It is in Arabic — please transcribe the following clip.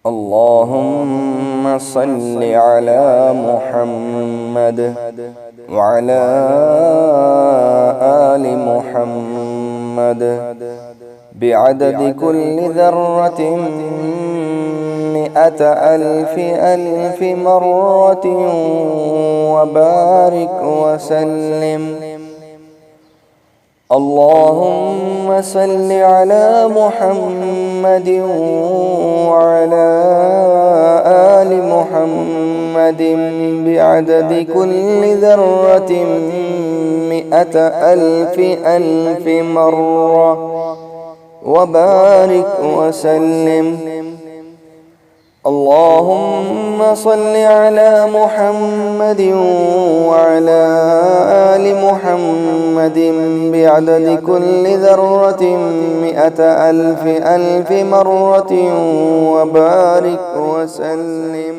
اللهم صل على محمد وعلى آل محمد بعدد كل ذرة 100,000,000 مرة وبارك وسلم. اللهم صل على محمد وعلى آل محمد بعدد كل ذرة 100,000,000 مرة وبارك وسلم. اللهم صل على محمد وعلى آل محمد بعدد كل ذرة 100,000,000 مرة وبارك وسلم.